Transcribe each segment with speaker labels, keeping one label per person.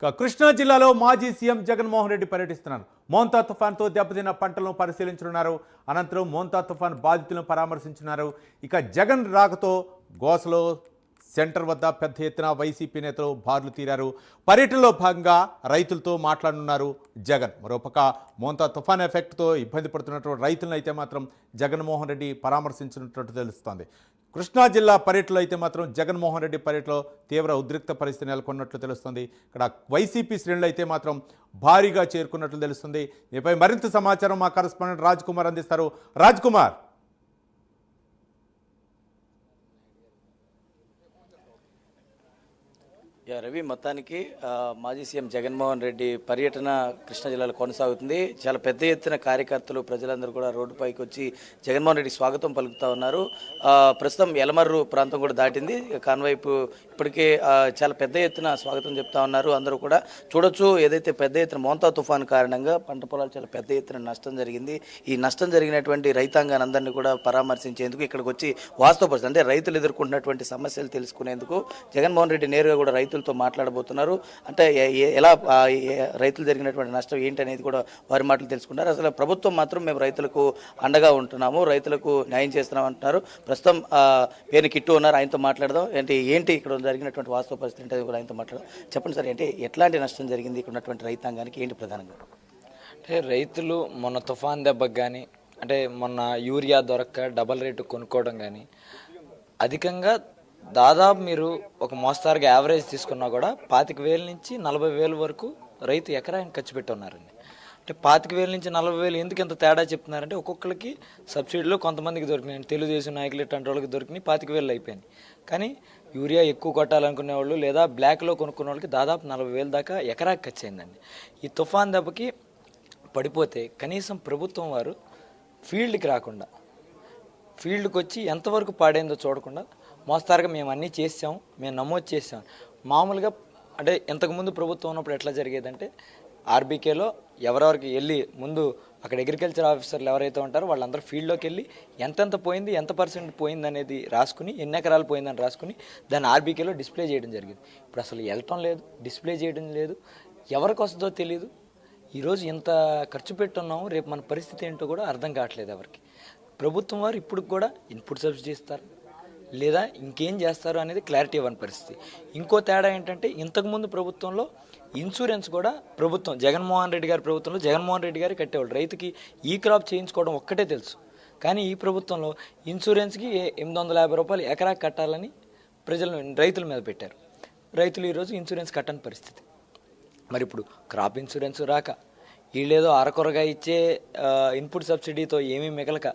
Speaker 1: కృష్ణా జిల్లాలో మాజీ సీఎం జగన్మోహన్ రెడ్డి పర్యటిస్తున్నారు. మోంతా తుఫాన్తో దెబ్బతిన్న పంటలను పరిశీలించనున్నారు. అనంతరం మోంతా తుఫాన్ బాధితులను పరామర్శించున్నారు. ఇక జగన్ రాకతో గోసలో సెంటర్ వద్ద పెద్ద ఎత్తున వైసీపీ నేతలు బార్లు తీరారు. పర్యటనలో భాగంగా రైతులతో మాట్లాడనున్నారు జగన్. మరోపక్క మోంతా తుఫాన్ ఎఫెక్ట్తో ఇబ్బంది పడుతున్నటువంటి రైతులను అయితే మాత్రం జగన్మోహన్ రెడ్డి పరామర్శించినట్టు తెలుస్తోంది. కృష్ణా జిల్లా పర్యటనలో అయితే మాత్రం జగన్మోహన్ రెడ్డి పర్యటనలో తీవ్ర ఉద్రిక్త పరిస్థితి నెలకొన్నట్లు తెలుస్తుంది. ఇక్కడ వైసీపీ శ్రేణులు అయితే మాత్రం భారీగా చేరుకున్నట్లు తెలుస్తుంది. దీనిపై మరింత సమాచారం మా కరెస్పాండెంట్ రాజ్ కుమార్ అందిస్తారు. రాజ్ కుమార్,
Speaker 2: రవి, మొత్తానికి మాజీ సీఎం జగన్మోహన్ రెడ్డి పర్యటన కృష్ణా జిల్లాలో కొనసాగుతుంది. చాలా పెద్ద ఎత్తున కార్యకర్తలు ప్రజలందరూ కూడా రోడ్డుపైకి వచ్చి జగన్మోహన్ రెడ్డి స్వాగతం పలుకుతా ఉన్నారు. ప్రస్తుతం ఎలమర్రు ప్రాంతం కూడా దాటింది. కాన్వైపు ఇప్పటికే చాలా పెద్ద ఎత్తున స్వాగతం చెప్తా ఉన్నారు. అందరూ కూడా చూడొచ్చు, ఏదైతే పెద్ద ఎత్తున మోంతా తుఫాన్ కారణంగా పంట పొలాలు చాలా పెద్ద ఎత్తున నష్టం జరిగింది. ఈ నష్టం జరిగినటువంటి రైతాంగాన్ని అందరినీ కూడా పరామర్శించేందుకు ఇక్కడికి వచ్చి వాస్తవ పరిస్థితి అంటే రైతులు ఎదుర్కొంటున్నటువంటి సమస్యలు తెలుసుకునేందుకు జగన్మోహన్ రెడ్డి నేరుగా కూడా రైతులతో మాట్లాడబోతున్నారు. అంటే ఎలా రైతులు జరిగినటువంటి నష్టం ఏంటి అనేది కూడా వారి మాటలు తెలుసుకుంటారు. అసలు ప్రభుత్వం మాత్రం మేము రైతులకు అండగా ఉంటున్నాము, రైతులకు న్యాయం చేస్తున్నాం అంటున్నారు. ప్రస్తుతం పేరు కిట్టు ఉన్నారు, ఆయనతో మాట్లాడదాం. ఏంటి ఇక్కడ జరిగినటువంటి వాస్తవ పరిస్థితి అంటే కూడా ఆయనతో మాట్లాడదాం. చెప్పండి సార్, అంటే ఎట్లాంటి నష్టం జరిగింది ఇక్కడ ఉన్నటువంటి రైతాంగానికి, ఏంటి ప్రధానంగా?
Speaker 3: అంటే రైతులు మొన్న తుఫాన్ దెబ్బకు కానీ, అంటే మొన్న యూరియా దొరక్క డబల్ రేటు కొనుక్కోవడం కానీ, అధికంగా దాదాపు మీరు ఒక మోస్తారుగా యావరేజ్ తీసుకున్నా కూడా 25,000 నుంచి 40,000 వరకు రైతు ఎకరానికి ఖర్చు పెట్టి ఉన్నారండి. అంటే 25,000 నుంచి 40,000 ఎందుకు ఇంత తేడా చెప్తున్నారంటే, ఒక్కొక్కరికి సబ్సిడీలో కొంతమందికి దొరికినాయి, తెలుగుదేశం నాయకులు ఇట్లాంటి వాళ్ళకి దొరికినాయి 25,000 అయిపోయినాయి. కానీ యూరియా ఎక్కువ కొట్టాలనుకునే వాళ్ళు లేదా బ్లాక్లో కొనుక్కునే వాళ్ళకి దాదాపు 40,000 దాకా ఎకరాకి ఖర్చు అయిందండి. ఈ తుఫాన్ దెబ్బకి పడిపోతే కనీసం ప్రభుత్వం వారు ఫీల్డ్కి రాకుండా, ఫీల్డ్కి వచ్చి ఎంతవరకు పాడైందో చూడకుండా మోస్తారుగా మేము అన్నీ చేసాం, మేము నమోదు చేసాం. మామూలుగా అంటే ఇంతకుముందు ప్రభుత్వం ఉన్నప్పుడు ఎట్లా జరిగేదంటే, ఆర్బీకేలో ఎవరెవరికి వెళ్ళి ముందు అక్కడ అగ్రికల్చర్ ఆఫీసర్లు ఎవరైతే ఉంటారో వాళ్ళందరూ ఫీల్డ్లోకి వెళ్ళి ఎంతెంత పోయింది, ఎంత పర్సెంట్ పోయింది అనేది రాసుకుని, ఎన్ని ఎకరాలు పోయిందని రాసుకుని దాన్ని ఆర్బీకేలో డిస్ప్లే చేయడం జరిగింది. ఇప్పుడు అసలు వెళ్ళటం లేదు, డిస్ప్లే చేయడం లేదు, ఎవరికి వస్తుందో తెలియదు. ఈరోజు ఇంత ఖర్చు పెట్టున్నాము, రేపు మన పరిస్థితి ఏంటో కూడా అర్థం కావట్లేదు ఎవరికి. ప్రభుత్వం వారు ఇప్పుడు కూడా ఇన్పుట్ సబ్సిడీ ఇస్తారు లేదా ఇంకేం చేస్తారు అనేది క్లారిటీ ఇవ్వని పరిస్థితి. ఇంకో తేడా ఏంటంటే, ఇంతకుముందు ప్రభుత్వంలో ఇన్సూరెన్స్ కూడా ప్రభుత్వం జగన్మోహన్ రెడ్డి గారి ప్రభుత్వంలో జగన్మోహన్ రెడ్డి గారు కట్టేవాళ్ళు. రైతుకి ఈ క్రాప్ చేయించుకోవడం ఒక్కటే తెలుసు. కానీ ఈ ప్రభుత్వంలో ఇన్సూరెన్స్కి 850 రూపాయలు ఎకరాకి కట్టాలని రైతుల మీద పెట్టారు. రైతులు ఈరోజు ఇన్సూరెన్స్ కట్టని పరిస్థితి. మరి ఇప్పుడు క్రాప్ ఇన్సూరెన్స్ రాక, వీళ్ళేదో అరకొరగా ఇచ్చే ఇన్పుట్ సబ్సిడీతో ఏమీ మిగలక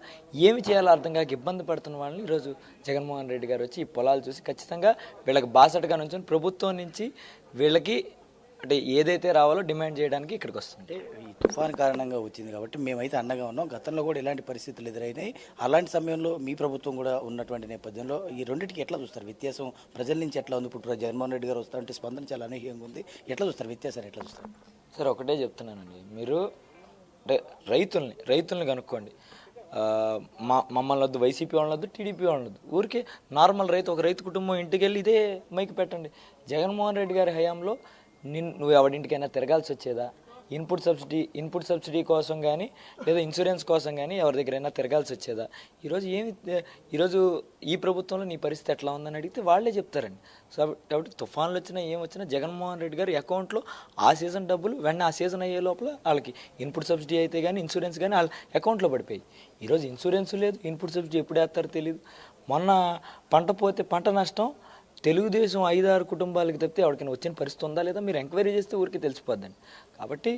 Speaker 3: ఏమి చేయాలో అర్థం కాక ఇబ్బంది పడుతున్న వాళ్ళని ఈరోజు జగన్మోహన్ రెడ్డి గారు వచ్చి ఈ పొలాలు చూసి ఖచ్చితంగా వీళ్ళకి బాసటగా నుంచి ప్రభుత్వం నుంచి వీళ్ళకి అంటే ఏదైతే రావాలో డిమాండ్ చేయడానికి ఇక్కడికి వస్తుంది.
Speaker 2: ఈ తుఫాన్ కారణంగా వచ్చింది కాబట్టి మేమైతే అండగా ఉన్నాం. గతంలో కూడా ఇలాంటి పరిస్థితులు ఎదురైనాయి. అలాంటి సమయంలో మీ ప్రభుత్వం కూడా ఉన్నటువంటి నేపథ్యంలో ఈ రెండింటికి ఎట్లా చూస్తారు వ్యత్యాసం? ప్రజల నుంచి ఎట్లా ఉంది? ఇప్పుడు జగన్మోహన్ రెడ్డి గారు వస్తారంటే స్పందన చాలా అనూహ్యంగా ఉంది. ఎట్లా చూస్తారు వ్యత్యాసాన్ని? ఎట్లా చూస్తారు
Speaker 3: సార్? ఒకటే చెప్తున్నానండి, మీరు అంటే రైతుల్ని కనుక్కోండి. మమ్మల్ని వద్దు, వైసీపీ వాళ్ళని వద్దు, టీడీపీ వాళ్ళని వద్దు, ఊరికే నార్మల్ రైతు, ఒక రైతు కుటుంబం ఇంటికి వెళ్ళి ఇదే మైకి పెట్టండి. జగన్మోహన్ రెడ్డి గారి హయాంలో నువ్వు ఎవడింటికైనా తిరగాల్సి వచ్చేదా? ఇన్పుట్ సబ్సిడీ కోసం కానీ లేదా ఇన్సూరెన్స్ కోసం కానీ ఎవరి దగ్గరైనా తిరగాల్సి వచ్చేదా? ఈరోజు ఈ ప్రభుత్వంలో నీ పరిస్థితి ఎట్లా ఉందని అడిగితే వాళ్ళే చెప్తారండి. కాబట్టి తుఫాన్లు వచ్చినా ఏమొచ్చినా జగన్మోహన్ రెడ్డి గారు అకౌంట్లో ఆ సీజన్ డబ్బులు వెంటనే ఆ సీజన్ అయ్యే లోపల వాళ్ళకి ఇన్పుట్ సబ్సిడీ అయితే కానీ ఇన్సూరెన్స్ కానీ వాళ్ళ అకౌంట్లో పడిపోయి, ఈరోజు ఇన్సూరెన్స్ లేదు, ఇన్పుట్ సబ్సిడీ ఎప్పుడు వేస్తారో తెలియదు. మొన్న పంట పోతే పంట నష్టం తెలుగుదేశం 5-6 కుటుంబాలకి తప్పితే ఎవరికైనా వచ్చిన పరిస్థితి ఉందా లేదా మీరు ఎంక్వైరీ చేస్తే ఊరికి తెలిసిపోద్దండి. కాబట్టి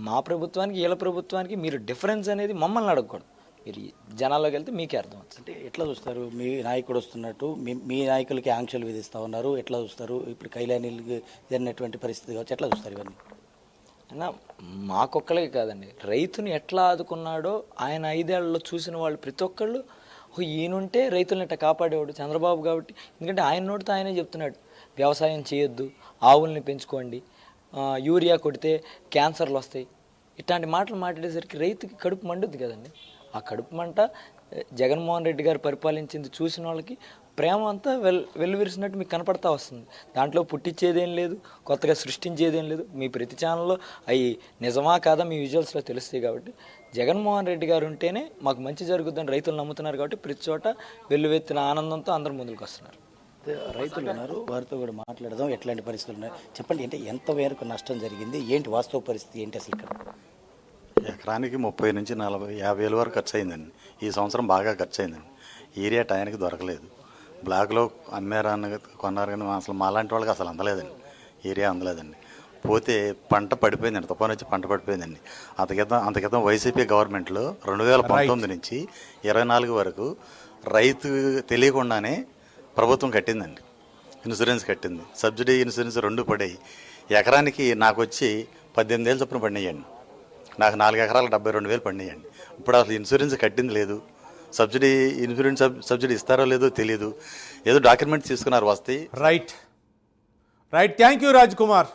Speaker 3: మా ప్రభుత్వానికి వీళ్ళ ప్రభుత్వానికి మీరు డిఫరెన్స్ అనేది మమ్మల్ని అడగకూడదు, మీరు జనాల్లోకి వెళ్తే మీకే అర్థం అవుతుంది.
Speaker 2: అంటే ఎట్లా చూస్తారు? మీ నాయకుడు వస్తున్నట్టు మీ నాయకులకి ఆంక్షలు విధిస్తూ ఉన్నారు, ఎట్లా చూస్తారు? ఇప్పుడు కైలానీలకి జరిగినటువంటి పరిస్థితి కావచ్చు, ఎట్లా చూస్తారు ఇవన్నీ?
Speaker 3: అయినా మాకొక్కళ్ళకి కాదండి, రైతుని ఎట్లా ఆదుకున్నాడో ఆయన 5 ఏళ్లలో చూసిన వాళ్ళు ప్రతి ఒక్కళ్ళు ఈయనుంటే రైతులను ఇట్లా కాపాడేవాడు చంద్రబాబు. కాబట్టి ఎందుకంటే ఆయన నోటితో ఆయనే చెప్తున్నాడు, వ్యవసాయం చేయొద్దు, ఆవుల్ని పెంచుకోండి, యూరియా కొడితే క్యాన్సర్లు వస్తాయి, ఇట్లాంటి మాటలు మాట్లాడేసరికి రైతుకి కడుపు మండుద్ది కదండి. ఆ కడుపు మంట జగన్మోహన్ రెడ్డి గారు పరిపాలించింది చూసిన వాళ్ళకి ప్రేమ అంతా వెల్లువిరిసినట్టు మీకు కనపడతా వస్తుంది. దాంట్లో పుట్టించేదేం లేదు, కొత్తగా సృష్టించేదేం లేదు. మీ ప్రతి ఛానల్లో అవి నిజమా కాదా మీ విజువల్స్లో తెలుస్తాయి. కాబట్టి జగన్మోహన్ రెడ్డి గారు ఉంటేనే మాకు మంచి జరుగుతుందని రైతులు నమ్ముతున్నారు. కాబట్టి ప్రతి చోట వెల్లువెత్తిన ఆనందంతో అందరూ ముందుకు వస్తున్నారు.
Speaker 2: రైతులు ఉన్నారు, వారితో కూడా మాట్లాడదాం. ఎట్లాంటి పరిస్థితులు ఉన్నాయి చెప్పండి. అంటే ఎంత మేరకు నష్టం జరిగింది, ఏంటి వాస్తవ పరిస్థితి ఏంటి అసలు ఇక్కడ?
Speaker 4: ఎకరానికి 30 నుంచి 50 వేల వరకు ఖర్చు అయిందండి. ఈ సంవత్సరం బాగా ఖర్చు అయిందండి. ఏరియా టైంకి దొరకలేదు. బ్లాక్లో అమ్మారని కొన్నారు కానీ అసలు మాలాంటి వాళ్ళకి అసలు అందలేదండి. ఏరియా అందలేదండి. పోతే పంట పడిపోయిందండి. తుఫాను వచ్చి పంట పడిపోయిందండి. అంతకితం వైసీపీ గవర్నమెంట్లో 2019 నుంచి 24 వరకు రైతు తెలియకుండానే ప్రభుత్వం కట్టిందండి. ఇన్సూరెన్స్ కట్టింది. Subsidy insurance 2 పడాయి. ఎకరానికి నాకు వచ్చి 18 వేలు చొప్పున పడినాయండి. నాకు 4 ఎకరాలకు 72,000 పడినాయండి. ఇప్పుడు అసలు ఇన్సూరెన్స్ కట్టింది లేదు. ఇన్సూరెన్స్ సబ్సిడీ ఇస్తారో లేదో తెలియదు. ఏదో డాక్యుమెంట్స్ తీసుకున్నారు వస్తాయి.
Speaker 1: Right thank you Raj Kumar.